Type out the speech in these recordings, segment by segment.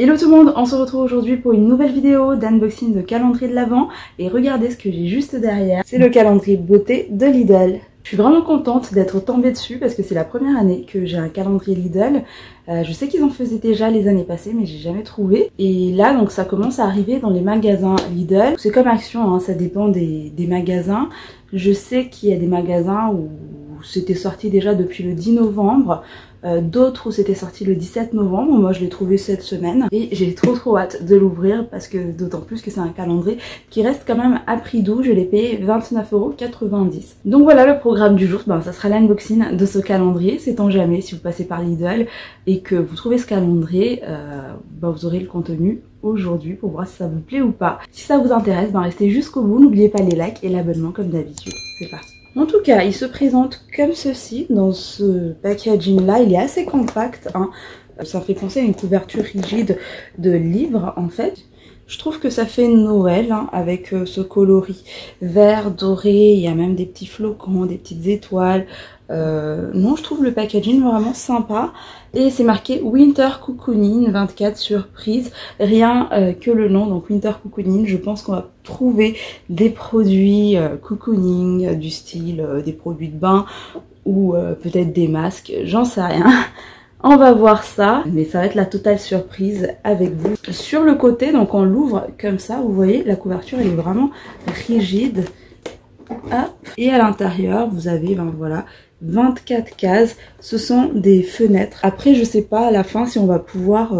Hello tout le monde, on se retrouve aujourd'hui pour une nouvelle vidéo d'unboxing de calendrier de l'Avent et regardez ce que j'ai juste derrière, c'est le calendrier beauté de Lidl. Je suis vraiment contente d'être tombée dessus parce que c'est la première année que j'ai un calendrier Lidl. Je sais qu'ils en faisaient déjà les années passées mais j'ai jamais trouvé. Et là donc ça commence à arriver dans les magasins Lidl. C'est comme Action, hein, ça dépend des magasins. Je sais qu'il y a des magasins où c'était sorti déjà depuis le 10 novembre. D'autres où c'était sorti le 17 novembre, moi je l'ai trouvé cette semaine et j'ai trop hâte de l'ouvrir parce que d'autant plus que c'est un calendrier qui reste quand même à prix doux, je l'ai payé 29,90 €. Donc voilà le programme du jour, ça sera l'unboxing de ce calendrier, sait-on jamais si vous passez par Lidl et que vous trouvez ce calendrier, vous aurez le contenu aujourd'hui pour voir si ça vous plaît ou pas. Si ça vous intéresse, restez jusqu'au bout, n'oubliez pas les likes et l'abonnement comme d'habitude, c'est parti. En tout cas, il se présente comme ceci dans ce packaging là, il est assez compact, hein. Ça fait penser à une couverture rigide de livre en fait. Je trouve que ça fait Noël hein, avec ce coloris vert, doré, il y a même des petits flocons, des petites étoiles. Non, je trouve le packaging vraiment sympa. Et c'est marqué Winter Cocooning 24 surprise, rien que le nom, donc Winter Cocooning. Je pense qu'on va trouver des produits cocooning du style des produits de bain ou peut-être des masques, j'en sais rien. On va voir ça, mais ça va être la totale surprise avec vous. Sur le côté, donc on l'ouvre comme ça, vous voyez, la couverture elle est vraiment rigide. Hop. Et à l'intérieur, vous avez, voilà, 24 cases. Ce sont des fenêtres. Après, je sais pas à la fin si on va pouvoir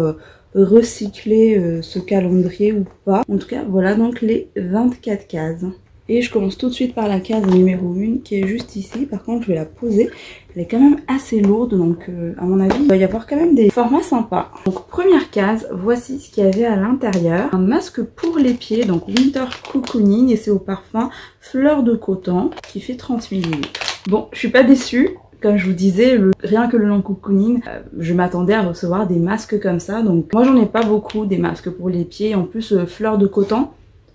recycler ce calendrier ou pas. En tout cas, voilà donc les 24 cases. Et je commence tout de suite par la case numéro 1 qui est juste ici. Par contre, je vais la poser. Elle est quand même assez lourde, donc à mon avis, il va y avoir quand même des formats sympas. Donc première case, voici ce qu'il y avait à l'intérieur. Un masque pour les pieds, donc Winter Cocooning, et c'est au parfum Fleur de Coton, qui fait 30 ml. Bon, je suis pas déçue. Comme je vous disais, rien que le nom cocooning, je m'attendais à recevoir des masques comme ça. Donc moi, j'en ai pas beaucoup, des masques pour les pieds. En plus, Fleur de Coton,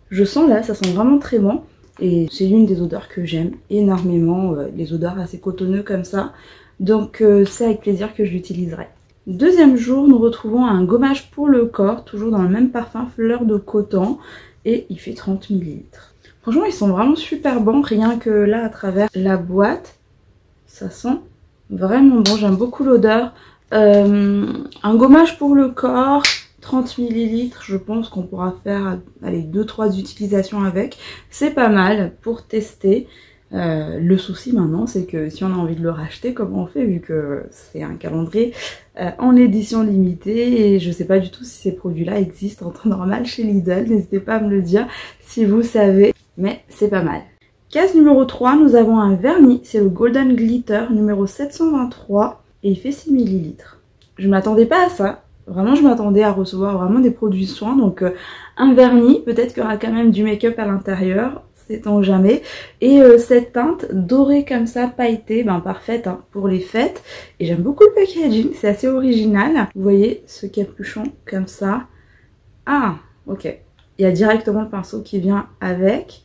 je sens là, ça sent vraiment très bon. Et c'est une des odeurs que j'aime énormément, les odeurs assez cotonneux comme ça. Donc c'est avec plaisir que je l'utiliserai. Deuxième jour, nous retrouvons un gommage pour le corps, toujours dans le même parfum Fleur de Coton. Et il fait 30 ml. Franchement, ils sont vraiment super bons, rien que là, à travers la boîte. Ça sent vraiment bon, j'aime beaucoup l'odeur. Un gommage pour le corps. 30 ml, je pense qu'on pourra faire 2-3 utilisations avec. C'est pas mal pour tester. Le souci maintenant, c'est que si on a envie de le racheter, comment on fait vu que c'est un calendrier en édition limitée et je sais pas du tout si ces produits-là existent en temps normal chez Lidl. N'hésitez pas à me le dire si vous savez, mais c'est pas mal. Case numéro 3, nous avons un vernis, c'est le Golden Glitter numéro 723 et il fait 6 ml. Je m'attendais pas à ça. Vraiment, je m'attendais à recevoir vraiment des produits soins. Donc, un vernis, peut-être qu'il y aura quand même du make-up à l'intérieur, sait-on jamais. Et cette teinte dorée comme ça, pailletée, parfaite hein, pour les fêtes. Et j'aime beaucoup le packaging, c'est assez original. Vous voyez ce capuchon comme ça. Ah, ok. Il y a directement le pinceau qui vient avec.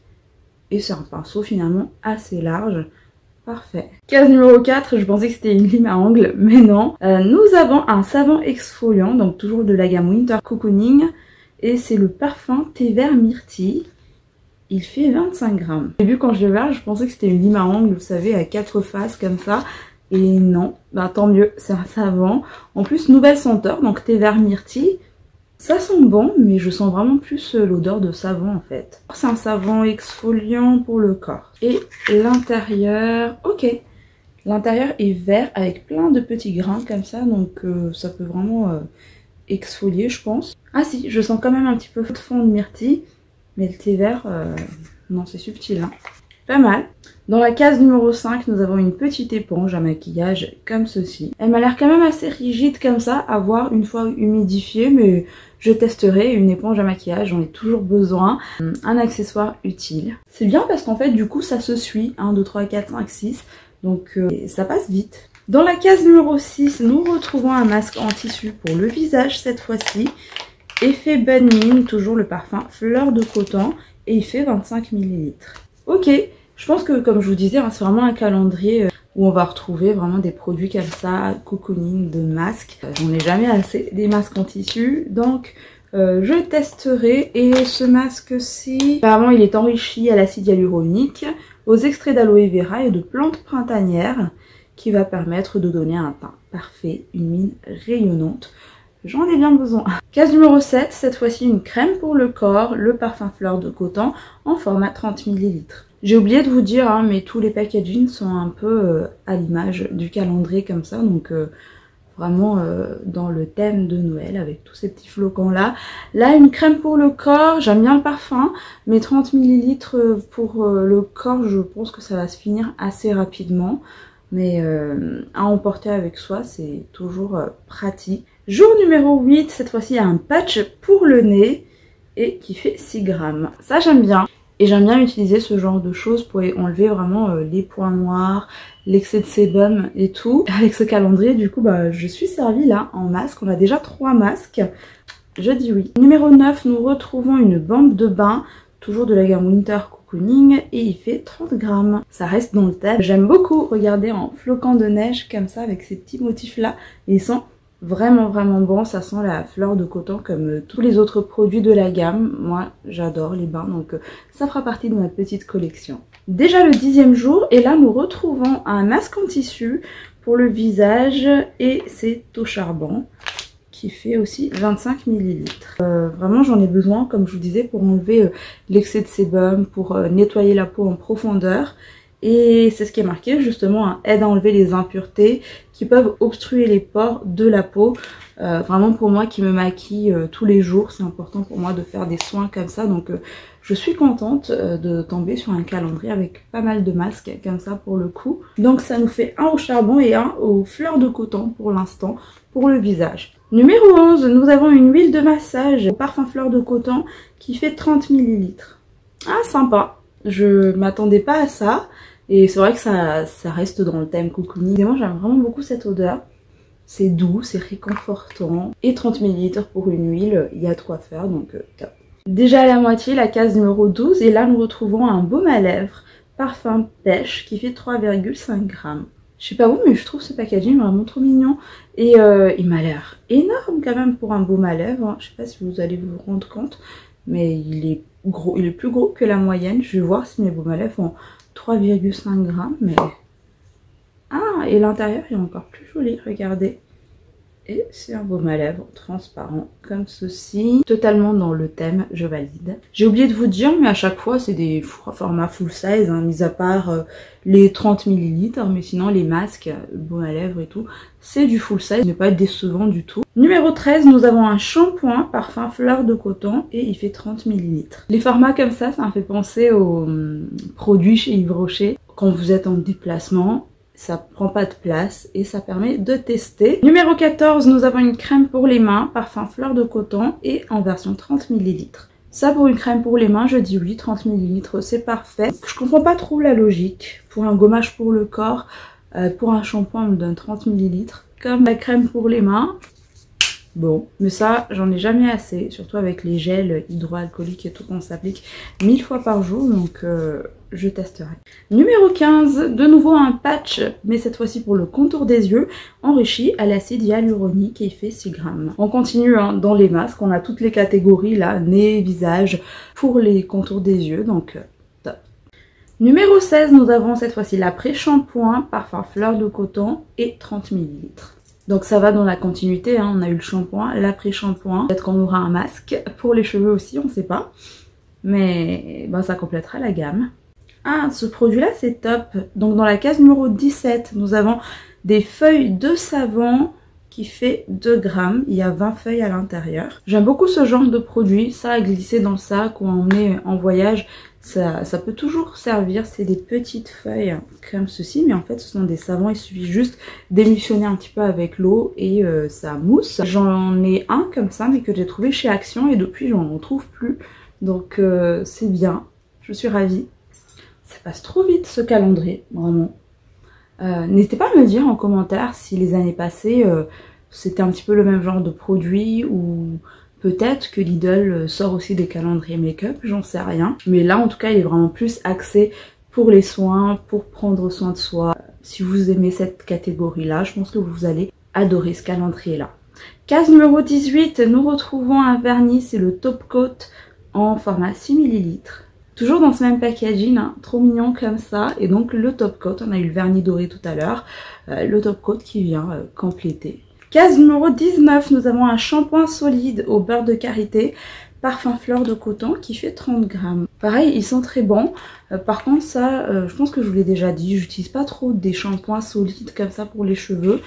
Et c'est un pinceau finalement assez large. Parfait. Case numéro 4, je pensais que c'était une lime à ongles, mais non. Nous avons un savon exfoliant, donc toujours de la gamme Winter Cocooning. Et c'est le parfum thé vert myrtille. Il fait 25 grammes. Au début, quand je l'ai ouvert, je pensais que c'était une lime à ongles, vous savez, à 4 faces comme ça. Et non, tant mieux, c'est un savon. En plus, nouvelle senteur, donc thé vert myrtille. Ça sent bon, mais je sens vraiment plus l'odeur de savon en fait. C'est un savon exfoliant pour le corps. Et l'intérieur, ok. L'intérieur est vert avec plein de petits grains comme ça, donc ça peut vraiment exfolier je pense. Ah si, je sens quand même un petit peu de fond de myrtille, mais le thé vert, non c'est subtil hein. Pas mal. Dans la case numéro 5, nous avons une petite éponge à maquillage comme ceci. Elle m'a l'air quand même assez rigide comme ça, à voir une fois humidifiée, mais je testerai une éponge à maquillage, j'en ai toujours besoin. Un accessoire utile. C'est bien parce qu'en fait, du coup, ça se suit. 1, 2, 3, 4, 5, 6. Donc, ça passe vite. Dans la case numéro 6, nous retrouvons un masque en tissu pour le visage cette fois-ci. Effet bonne mine, toujours le parfum Fleur de Coton. Et il fait 25 ml. Ok. Je pense que, comme je vous disais, c'est vraiment un calendrier où on va retrouver vraiment des produits comme ça, cocooning de masques. J'en ai jamais assez des masques en tissu, donc je testerai. Et ce masque-ci, apparemment il est enrichi à l'acide hyaluronique, aux extraits d'aloe vera et de plantes printanières, qui va permettre de donner un teint parfait, une mine rayonnante. J'en ai bien besoin. Case numéro 7, cette fois-ci une crème pour le corps, le parfum fleur de coton en format 30 ml. J'ai oublié de vous dire, hein, mais tous les packagings sont un peu à l'image du calendrier comme ça, donc vraiment dans le thème de Noël avec tous ces petits flocons là. Là, une crème pour le corps, j'aime bien le parfum, mais 30 ml pour le corps, je pense que ça va se finir assez rapidement. Mais à emporter avec soi, c'est toujours pratique. Jour numéro 8, cette fois-ci, il y a un patch pour le nez et qui fait 6 grammes. Ça, j'aime bien. Et j'aime bien utiliser ce genre de choses pour enlever vraiment les points noirs, l'excès de sébum et tout. Avec ce calendrier, du coup, je suis servie là en masque. On a déjà 3 masques. Je dis oui. Numéro 9, nous retrouvons une bande de bain, toujours de la gamme Winter Cocooning, et il fait 30 grammes. Ça reste dans le thème. J'aime beaucoup regarder en flocant de neige comme ça avec ces petits motifs là. Ils sont vraiment bons. Ça sent la fleur de coton comme tous les autres produits de la gamme. Moi j'adore les bains, donc ça fera partie de ma petite collection. Déjà le 10e jour, et là nous retrouvons un masque en tissu pour le visage, et c'est au charbon, qui fait aussi 25 ml. Vraiment j'en ai besoin, comme je vous disais, pour enlever l'excès de sébum, pour nettoyer la peau en profondeur. Et c'est ce qui est marqué justement, hein, aide à enlever les impuretés qui peuvent obstruer les pores de la peau. Vraiment pour moi qui me maquille tous les jours, c'est important pour moi de faire des soins comme ça. Donc je suis contente de tomber sur un calendrier avec pas mal de masques comme ça pour le coup. Donc ça nous fait un au charbon et un aux fleurs de coton pour l'instant pour le visage. Numéro 11, nous avons une huile de massage au parfum fleur de coton qui fait 30 ml. Ah sympa, je m'attendais pas à ça. Et c'est vrai que ça reste dans le thème cocooning. Et moi j'aime vraiment beaucoup cette odeur. C'est doux, c'est réconfortant. Et 30 ml pour une huile, il y a de quoi faire, donc top. Déjà à la moitié, la case numéro 12. Et là nous retrouvons un baume à lèvres parfum pêche qui fait 3,5 grammes. Je sais pas vous, mais je trouve ce packaging vraiment trop mignon. Et il m'a l'air énorme quand même pour un baume à lèvres, hein. Je sais pas si vous allez vous rendre compte, mais il est gros, il est plus gros que la moyenne. Je vais voir si mes baumes à lèvres ont 3,5 grammes, mais... Ah, et l'intérieur est encore plus joli, regardez. Et c'est un baume à lèvres transparent comme ceci, totalement dans le thème, je valide. J'ai oublié de vous dire, mais à chaque fois c'est des formats full size, hein, mis à part les 30 ml, mais sinon les masques, le baume à lèvres et tout, c'est du full size, ne pas être décevant du tout. Numéro 13, nous avons un shampoing parfum fleur de coton et il fait 30 ml. Les formats comme ça me fait penser aux produits chez Yves Rocher quand vous êtes en déplacement. Ça prend pas de place et ça permet de tester. Numéro 14, nous avons une crème pour les mains, parfum fleur de coton et en version 30 ml. Ça pour une crème pour les mains, je dis oui, 30 ml c'est parfait. Je comprends pas trop la logique. Pour un gommage pour le corps, pour un shampoing on me donne 30 ml. Comme la crème pour les mains, bon, mais ça j'en ai jamais assez, surtout avec les gels hydroalcooliques et tout qu'on s'applique 1000 fois par jour, donc je testerai. Numéro 15, de nouveau un patch, mais cette fois-ci pour le contour des yeux, enrichi à l'acide hyaluronique et il fait 6 grammes. On continue hein, dans les masques, on a toutes les catégories là, nez, visage, pour les contours des yeux, donc top. Numéro 16, nous avons cette fois-ci l'après-shampoing, parfum fleur de coton et 30 ml. Donc ça va dans la continuité, hein. On a eu le shampoing, l'après-shampoing, peut-être qu'on aura un masque, pour les cheveux aussi, on sait pas. Mais ben, ça complétera la gamme. Ah, ce produit-là, c'est top. Donc dans la case numéro 17, nous avons des feuilles de savon qui fait 2 grammes. Il y a 20 feuilles à l'intérieur. J'aime beaucoup ce genre de produit. Ça à glisser dans le sac ou à emmener en voyage, ça peut toujours servir. C'est des petites feuilles comme ceci, mais en fait ce sont des savons. Il suffit juste d'émulsionner un petit peu avec l'eau et ça mousse. J'en ai un comme ça, mais que j'ai trouvé chez Action et depuis j'en trouve plus. Donc c'est bien, je suis ravie. Ça passe trop vite ce calendrier, vraiment. N'hésitez pas à me dire en commentaire si les années passées c'était un petit peu le même genre de produit ou peut-être que Lidl sort aussi des calendriers make-up, j'en sais rien. Mais là en tout cas il est vraiment plus axé pour les soins, pour prendre soin de soi. si vous aimez cette catégorie-là, je pense que vous allez adorer ce calendrier-là. Case numéro 18, nous retrouvons un vernis, c'est le Top Coat en format 6 ml. Toujours dans ce même packaging, hein, trop mignon comme ça. Et donc le Top Coat, on a eu le vernis doré tout à l'heure, le Top Coat qui vient compléter. Case numéro 19, nous avons un shampoing solide au beurre de karité, parfum fleur de coton qui fait 30 grammes. Pareil, ils sont très bons. Par contre ça, je pense que je vous l'ai déjà dit, j'utilise pas trop des shampoings solides comme ça pour les cheveux.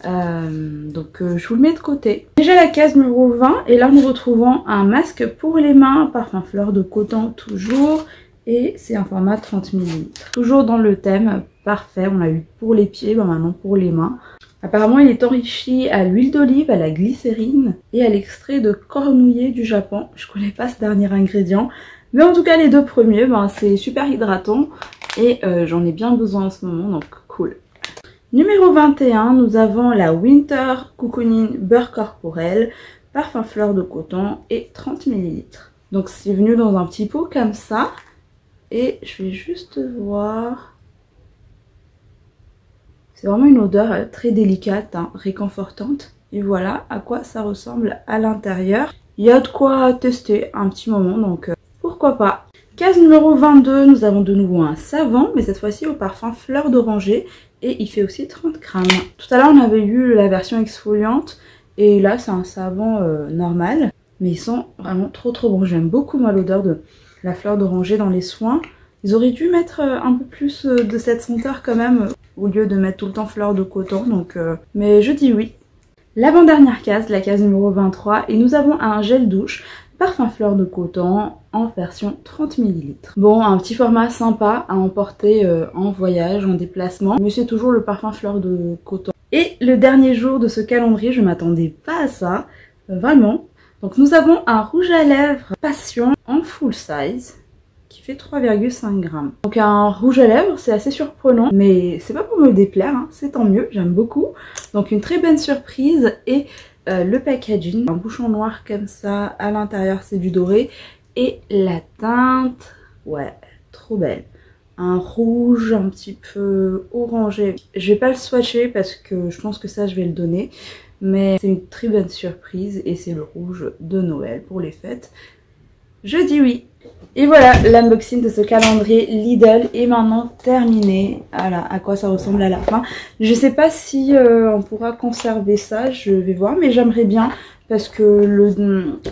Donc je vous le mets de côté. Déjà la case numéro 20 et là nous retrouvons un masque pour les mains, parfum fleur de coton toujours, et c'est un format 30 ml. Toujours dans le thème, parfait, on l'a eu pour les pieds, ben maintenant pour les mains. Apparemment il est enrichi à l'huile d'olive, à la glycérine et à l'extrait de cornouiller du Japon. Je connais pas ce dernier ingrédient, mais en tout cas les deux premiers, ben, c'est super hydratant et j'en ai bien besoin en ce moment, donc cool. Numéro 21, nous avons la Winter Cocooning Beurre Corporel, parfum fleur de coton et 30 ml. Donc c'est venu dans un petit pot comme ça. Et je vais juste voir. C'est vraiment une odeur très délicate, hein, réconfortante. Et voilà à quoi ça ressemble à l'intérieur. Il y a de quoi tester un petit moment, donc pourquoi pas. Case numéro 22, nous avons de nouveau un savon, mais cette fois-ci au parfum fleur d'oranger. Et il fait aussi 30 grammes. Tout à l'heure on avait eu la version exfoliante. Et là c'est un savon normal. Mais ils sont vraiment trop bons. J'aime beaucoup moi l'odeur de la fleur d'oranger dans les soins. Ils auraient dû mettre un peu plus de cette senteur quand même. Au lieu de mettre tout le temps fleur de coton. Donc, mais je dis oui. L'avant-dernière case, la case numéro 23. Et nous avons un gel douche. Parfum fleur de coton en version 30 ml. Bon, un petit format sympa à emporter en voyage, en déplacement. Mais c'est toujours le parfum fleur de coton. Et le dernier jour de ce calendrier, je m'attendais pas à ça. Vraiment. Donc nous avons un rouge à lèvres Passion en full size. Qui fait 3,5 grammes. Donc un rouge à lèvres, c'est assez surprenant. Mais c'est pas pour me déplaire, hein, c'est tant mieux, j'aime beaucoup. Donc une très bonne surprise. Et le packaging, un bouchon noir comme ça, à l'intérieur c'est du doré. Et la teinte, ouais, trop belle. Un rouge un petit peu orangé. Je vais pas le swatcher parce que je pense que ça je vais le donner. Mais c'est une très bonne surprise et c'est le rouge de Noël pour les fêtes. Je dis oui. Et voilà, l'unboxing de ce calendrier Lidl est maintenant terminé. Voilà à quoi ça ressemble à la fin. Je sais pas si on pourra conserver ça, je vais voir, mais j'aimerais bien parce que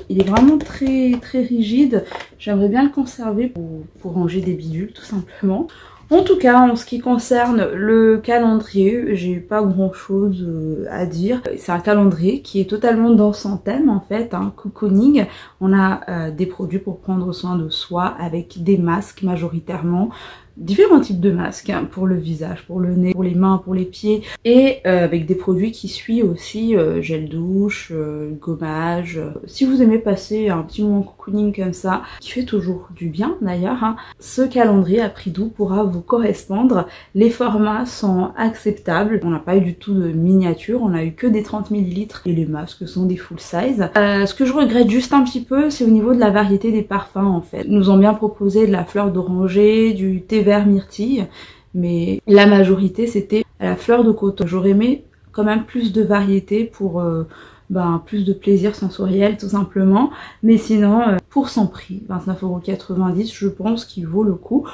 il est vraiment très rigide. J'aimerais bien le conserver pour ranger des bidules tout simplement. En tout cas, en ce qui concerne le calendrier, j'ai pas grand chose à dire. C'est un calendrier qui est totalement dans son thème en fait, hein, cocooning. On a des produits pour prendre soin de soi avec des masques majoritairement. Différents types de masques hein, pour le visage, pour le nez, pour les mains, pour les pieds et avec des produits qui suivent aussi gel douche, gommage. Si vous aimez passer un petit moment cocooning comme ça, qui fait toujours du bien d'ailleurs, hein, ce calendrier à prix doux pourra vous correspondre. Les formats sont acceptables. On n'a pas eu du tout de miniature, on a eu que des 30 ml et les masques sont des full size. Ce que je regrette juste un petit peu, c'est au niveau de la variété des parfums en fait. Ils nous ont bien proposé de la fleur d'oranger, du thé vert myrtille, mais la majorité c'était à la fleur de coton. J'aurais aimé quand même plus de variété pour plus de plaisir sensoriel tout simplement, mais sinon pour son prix 29,90 €, je pense qu'il vaut le coup.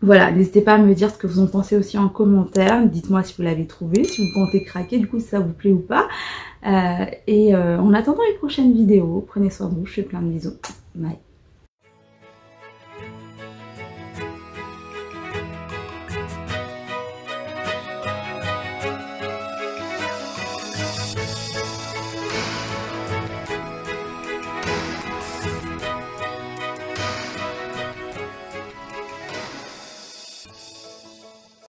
Voilà, n'hésitez pas à me dire ce que vous en pensez aussi en commentaire, dites-moi si vous l'avez trouvé, si vous comptez craquer, du coup si ça vous plaît ou pas. En attendant les prochaines vidéos, prenez soin de vous, je fais plein de bisous, bye.